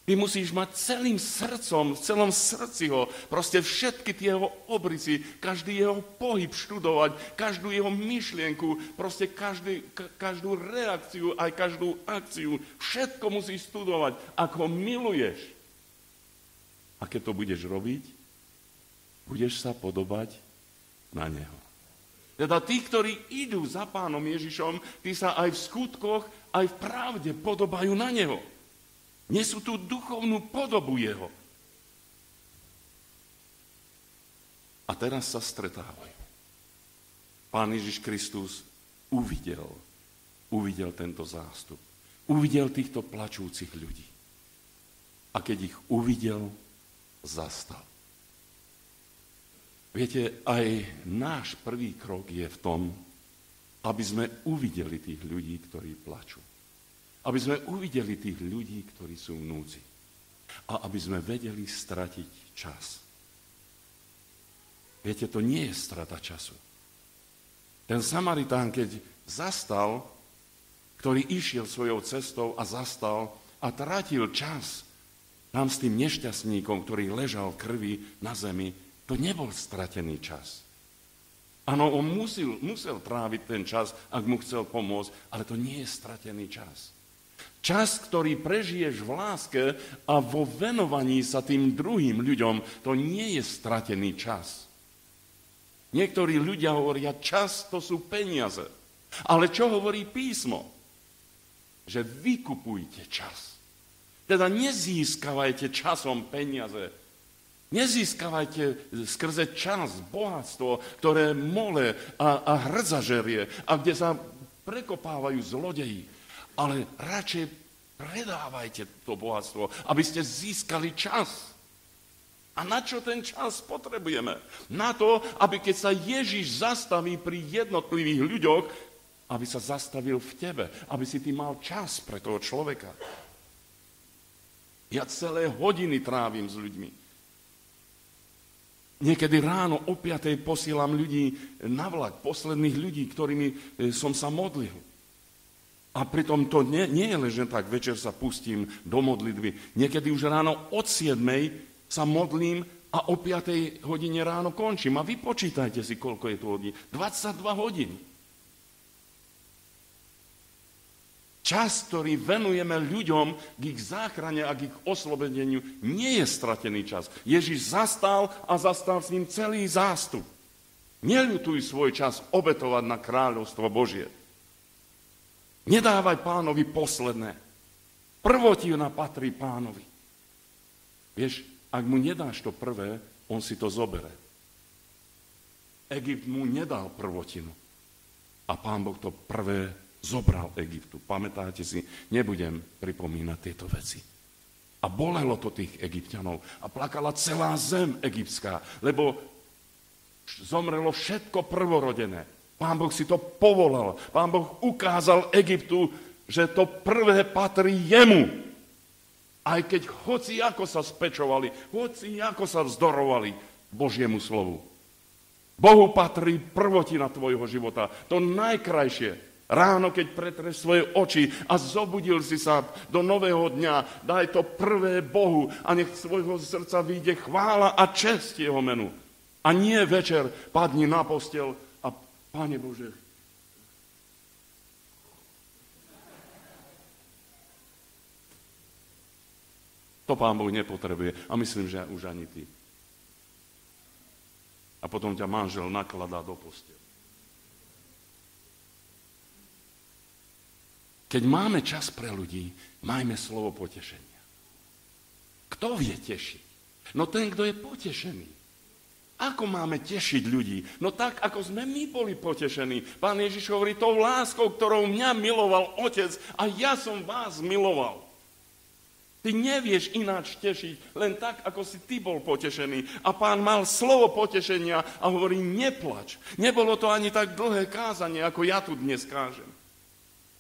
S1: Ty musíš mať celým srdcom, v celom srdci ho, proste všetky tie jeho obrysy, každý jeho pohyb študovať, každú jeho myšlienku, proste každú reakciu, aj každú akciu, všetko musíš studovať, ako ho miluješ. A keď to budeš robiť, budeš sa podobať na neho. Teda tí, ktorí idú za Pánom Ježišom, tí sa aj v skutkoch, aj v pravde podobajú na neho. Nesú tú duchovnú podobu jeho. A teraz sa stretávajú. Pán Ježiš Kristus uvidel tento zástup. Uvidel týchto plačúcich ľudí. A keď ich uvidel, zastal. Viete, aj náš prvý krok je v tom, aby sme uvideli tých ľudí, ktorí plačú. Aby sme uvideli tých ľudí, ktorí sú v núdzi. A aby sme vedeli stratiť čas. Viete, to nie je strata času. Ten Samaritán, keď zastal, ktorý išiel svojou cestou a zastal a tratil čas tam s tým nešťastníkom, ktorý ležal v krvi na zemi, to nebol stratený čas. Áno, on musel tráviť ten čas, ak mu chcel pomôcť, ale to nie je stratený čas. Čas, ktorý prežiješ v láske a vo venovaní sa tým druhým ľuďom, to nie je stratený čas. Niektorí ľudia hovoria, čas to sú peniaze. Ale čo hovorí písmo? Že vykupujte čas. Teda nezískavajte časom peniaze. Nezískavajte skrze čas bohatstvo, ktoré mole a hrdzažerie a kde sa prekopávajú zlodeji. Ale radšej predávajte to bohatstvo, aby ste získali čas. A na čo ten čas potrebujeme? Na to, aby keď sa Ježiš zastaví pri jednotlivých ľuďoch, aby sa zastavil v tebe, aby si ty mal čas pre toho človeka. Ja celé hodiny trávim s ľuďmi. Niekedy ráno o 5:00 posielam ľudí na vlak, posledných ľudí, ktorými som sa modlil. A pritom to nie je len, že tak večer sa pustím do modlitby. Niekedy už ráno od 7:00 sa modlím a o 5:00 ráno končím. A vy počítajte si, koľko je to hodín. 22 hodín. Čas, ktorý venujeme ľuďom k ich záchrane a k ich oslobodeniu, nie je stratený čas. Ježiš zastal a zastal s ním celý zástup. Neľutuj svoj čas obetovať na kráľovstvo Božie. Nedávaj Pánovi posledné. Prvotina patrí Pánovi. Vieš, ak mu nedáš to prvé, on si to zobere. Egypt mu nedal prvotinu. A Pán Boh to prvé zobral Egyptu. Pamätáte si, nebudem pripomínať tieto veci. A bolelo to tých Egypťanov. A plakala celá zem egyptská, lebo zomrelo všetko prvorodené. Pán Boh si to povolal. Pán Boh ukázal Egyptu, že to prvé patrí jemu. Aj keď hoci ako sa spečovali, hoci ako sa vzdorovali Božiemu slovu. Bohu patrí prvotina tvojho života. To najkrajšie. Ráno, keď pretreš svoje oči a zobudil si sa do nového dňa, daj to prvé Bohu a nech z svojho srdca vyjde chvála a česť jeho menu. A nie večer padni na postel a Pane Bože, to Pán Boh nepotrebuje a myslím, že už ani ty. A potom ťa manžel nakladá do postele. Keď máme čas pre ľudí, majme slovo potešenia. Kto vie tešiť? No ten, kto je potešený. Ako máme tešiť ľudí? No tak, ako sme my boli potešení. Pán Ježiš hovorí, tou láskou, ktorou mňa miloval Otec a ja som vás miloval. Ty nevieš ináč tešiť, len tak, ako si ty bol potešený. A Pán mal slovo potešenia a hovorí, neplač. Nebolo to ani tak dlhé kázanie, ako ja tu dnes kážem.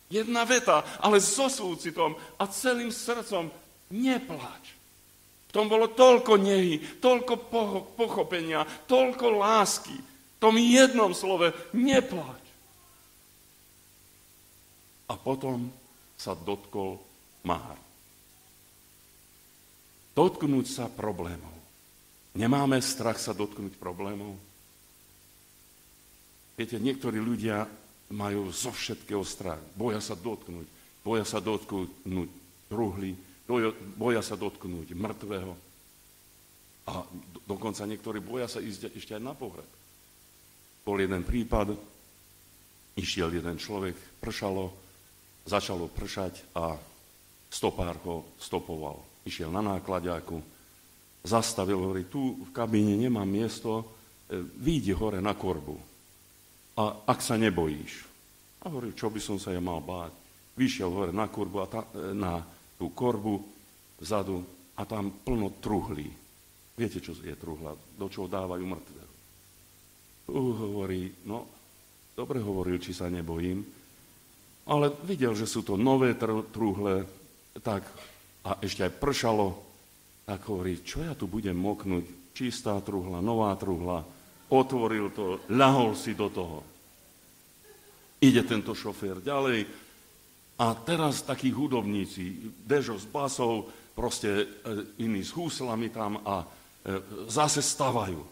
S1: Jedna veta, ale so súcitom a celým srdcom neplač. V tom bolo toľko nehy, toľko pochopenia, toľko lásky. V tom jednom slove neplač. A potom sa dotkol Már. Dotknúť sa problémov. Nemáme strach sa dotknúť problémov. Viete, niektorí ľudia majú zo všetkého strach. Boja sa dotknúť truhly, boja sa dotknúť mŕtvého. A dokonca niektorí boja sa ísť ešte aj na pohreb. Bol jeden prípad, išiel jeden človek, pršalo, začalo pršať a stopár ho stopoval. Išiel na náklaďáku, zastavil, hovorí, tu v kabíne nemám miesto, vyjdi hore na korbu. A ak sa nebojíš. A hovorí, čo by som sa ja mal báť. Vyšiel hore na korbu na tú korbu vzadu a tam plno truhlí. Viete, čo je truhla? Do čoho dávajú mŕtvého. Hovorí, no, dobre hovoril, či sa nebojím, ale videl, že sú to nové truhle, tak a ešte aj pršalo, tak hovorí, čo ja tu budem moknúť? Čistá truhla, nová truhla. otvoril to, ľahol si do toho. Ide tento šofér ďalej a teraz takí hudobníci, Dežo s basou, proste iní s húslami tam a zase stavajú.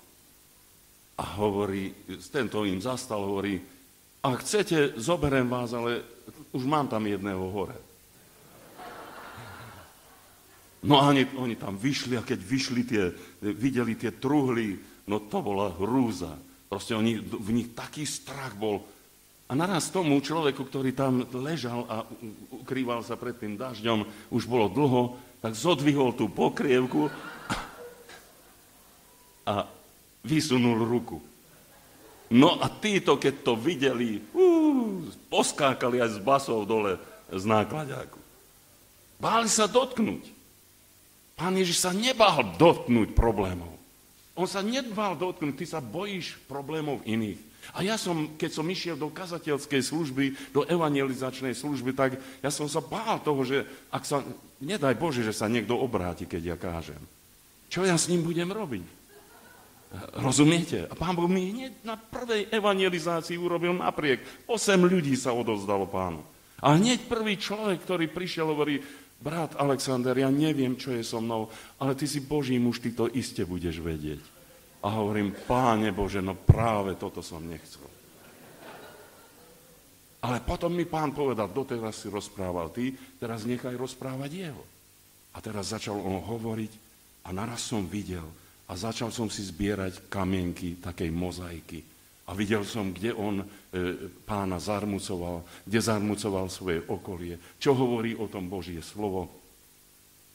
S1: A hovorí, tento im zastal, hovorí, ak chcete, zoberiem vás, ale už mám tam jedného hore. No a oni tam vyšli a keď videli tie truhly, no to bola hrúza. Proste v nich taký strach bol. A naraz tomu človeku, ktorý tam ležal a ukrýval sa pred tým dažďom, už bolo dlho, tak zodvihol tú pokrievku a vysunul ruku. No a títo, keď to videli, poskákali aj z basov dole z náklaďáku. Báli sa dotknúť. Pán Ježiš sa nebál dotknúť problémov. On sa nebál dotknúť, ty sa bojíš problémov iných. A ja keď som išiel do kazateľskej služby, do evangelizačnej služby, tak ja som sa bál toho, že ak sa, nedaj Bože, že sa niekto obráti, keď ja kážem. Čo ja s ním budem robiť? Rozumiete? A Pán Boh mi hneď na prvej evangelizácii urobil napriek. 8 ľudí sa odovzdalo Pánu. A hneď prvý človek, ktorý prišiel, hovorí, brat Alexander, ja neviem, čo je so mnou, ale ty si Boží muž, ty to iste budeš vedieť. A hovorím, Páne Bože, no práve toto som nechcel. Ale potom mi Pán povedal, doteraz si rozprával ty, teraz nechaj rozprávať jeho. A teraz začal on hovoriť a naraz som videl a začal som si zbierať kamienky takej mozaiky. A videl som, kde on Pána zarmucoval, kde zarmucoval svoje okolie, čo hovorí o tom Božie slovo.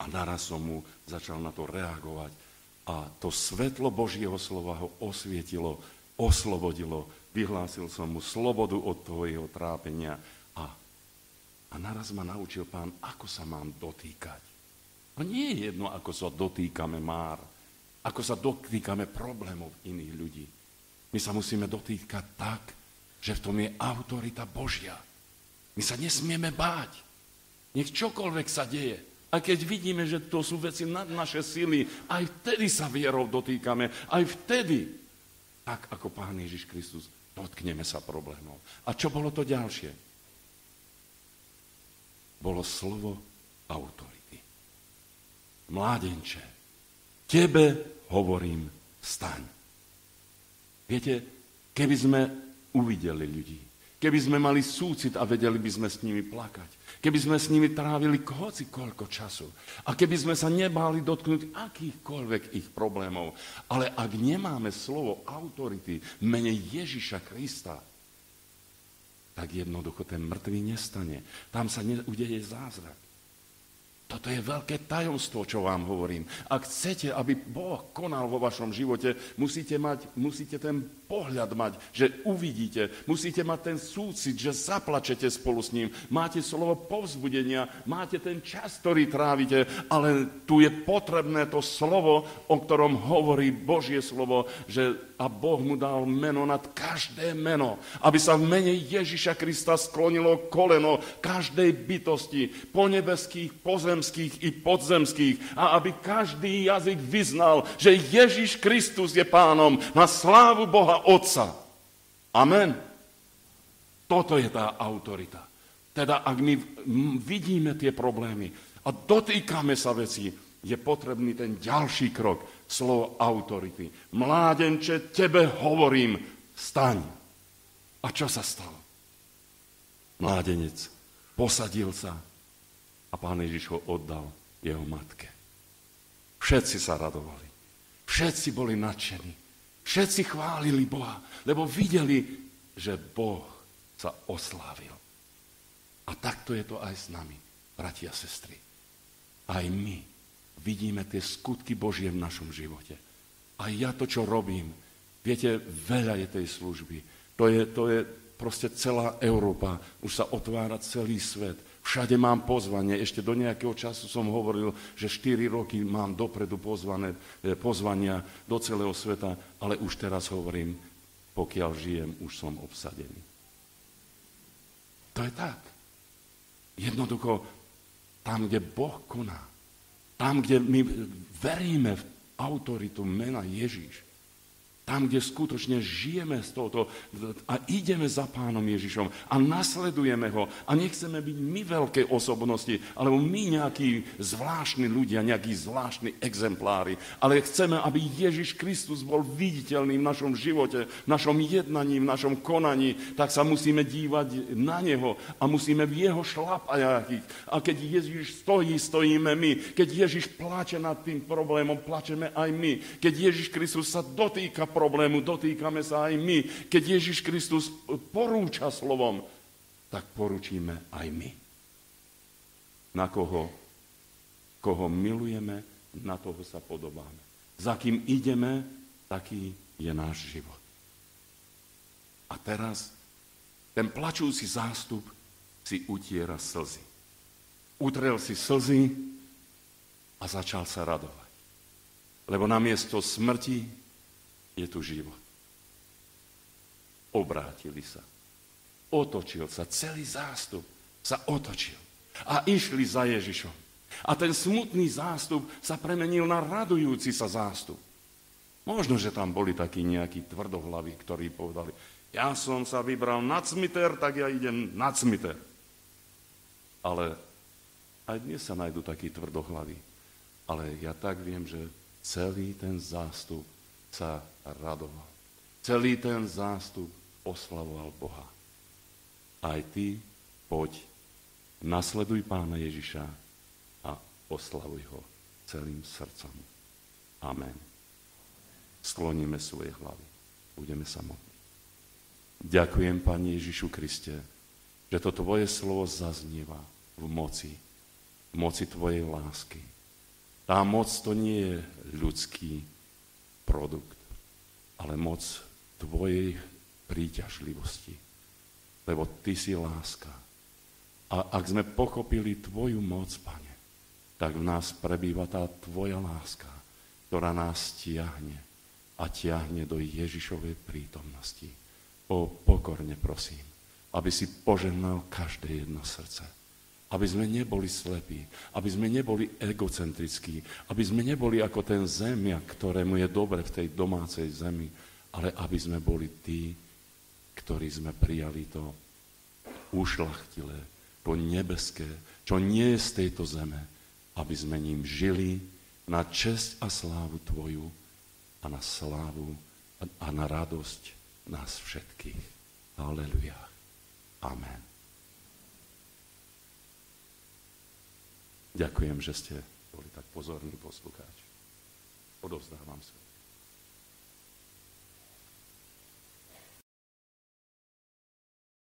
S1: A naraz som mu začal na to reagovať. A to svetlo Božieho slova ho osvietilo, oslobodilo. Vyhlásil som mu slobodu od toho jeho trápenia. A naraz ma naučil Pán, ako sa mám dotýkať. No nie je jedno, ako sa dotýkame már, ako sa dotýkame problémov iných ľudí. My sa musíme dotýkať tak, že v tom je autorita Božia. My sa nesmieme báť. Nech čokoľvek sa deje. A keď vidíme, že to sú veci nad naše sily, aj vtedy sa vierou dotýkame. Aj vtedy, tak ako Pán Ježiš Kristus, dotkneme sa problémov. A čo bolo to ďalšie? Bolo slovo autority. Mládenče, tebe hovorím, staň. Viete, keby sme uvideli ľudí, keby sme mali súcit a vedeli by sme s nimi plakať, keby sme s nimi trávili hoci koľko času a keby sme sa nebáli dotknúť akýchkoľvek ich problémov, ale ak nemáme slovo autority v mene Ježiša Krista, tak jednoducho ten mŕtvý nestane. Tam sa neudeje zázrak. Toto je veľké tajomstvo, čo vám hovorím. Ak chcete, aby Boh konal vo vašom živote, musíte ten pohľad mať, že uvidíte, musíte mať ten súcit, že zaplačete spolu s ním, máte slovo povzbudenia, máte ten čas, ktorý trávite, ale tu je potrebné to slovo, o ktorom hovorí Božie slovo, že a Boh mu dal meno nad každé meno, aby sa v mene Ježiša Krista sklonilo koleno každej bytosti, ponebeských, pozemských i podzemských, a aby každý jazyk vyznal, že Ježiš Kristus je Pánom na slávu Boha Otca. Amen. Toto je tá autorita. Teda ak my vidíme tie problémy a dotýkame sa veci, je potrebný ten ďalší krok, slovo autority. Mládenče, tebe hovorím, staň. A čo sa stalo? Mládenec posadil sa a Pán Ježiš ho oddal jeho matke. Všetci sa radovali. Všetci boli nadšení. Všetci chválili Boha, lebo videli, že Boh sa oslávil. A takto je to aj s nami, bratia a sestry. Aj my vidíme tie skutky Božie v našom živote. A ja to, čo robím, viete, veľa je tej služby. To je proste celá Európa. Už sa otvára celý svet. Všade mám pozvanie. Ešte do nejakého času som hovoril, že 4 roky mám dopredu pozvania do celého sveta, ale už teraz hovorím, pokiaľ žijem, už som obsadený. To je tak. Jednoducho, tam, kde Boh koná, tam, kde my veríme v autoritu mena Ježíš, Tam, kde skutočne žijeme z tohoto a ideme za Pánom Ježišom a nasledujeme ho a nechceme byť my veľké osobnosti, alebo my nejakí zvláštni ľudia, nejakí zvláštni exemplári, ale chceme, aby Ježiš Kristus bol viditeľný v našom živote, v našom jednaní, v našom konaní, tak sa musíme dívať na neho a musíme v jeho šlapajách. A keď Ježiš stojí, stojíme my. Keď Ježiš pláče nad tým problémom, plačeme aj my. Keď Ježiš Kristus sa dotýka problému, dotýkame sa aj my. Keď Ježiš Kristus porúča slovom, tak poručíme aj my. Na koho milujeme, na toho sa podobáme. Za kým ideme, taký je náš život. A teraz ten plačúci zástup si utiera slzy. Utrel si slzy a začal sa radovať. Lebo namiesto smrti je tu život. Obrátili sa. Otočil sa. Celý zástup sa otočil. A išli za Ježišom. A ten smutný zástup sa premenil na radujúci sa zástup. Možno, že tam boli takí nejakí tvrdohlaví, ktorí povedali, ja som sa vybral na cmiter, tak ja idem na cmiter. Ale aj dnes sa nájdú takí tvrdohlaví. Ale ja tak viem, že celý ten zástup sa radoval. Celý ten zástup oslavoval Boha. Aj ty poď, nasleduj Pána Ježiša a oslavuj ho celým srdcom. Amen. Skloníme svoje hlavy. Budeme sa modliť. Ďakujem, Pane Ježišu Kriste, že to Tvoje slovo zaznieva v moci Tvojej lásky. Tá moc to nie je ľudský produkt, ale moc Tvojej príťažlivosti. Lebo Ty si láska. A ak sme pochopili Tvoju moc, Pane, tak v nás prebýva tá Tvoja láska, ktorá nás tiahne a tiahne do Ježišovej prítomnosti. Pokorne prosím, aby si požehnal každé jedno srdce. Aby sme neboli slepí, aby sme neboli egocentrickí, aby sme neboli ako ten zemiak, ktorému je dobre v tej domácej zemi, ale aby sme boli tí, ktorí sme prijali to ušľachtilé, to nebeské, čo nie je z tejto zeme, aby sme ním žili na česť a slávu Tvoju a na slávu a na radosť nás všetkých. Halelujá. Amen. Ďakujem, že ste boli tak pozorní poslucháči. Odovzdávam sa.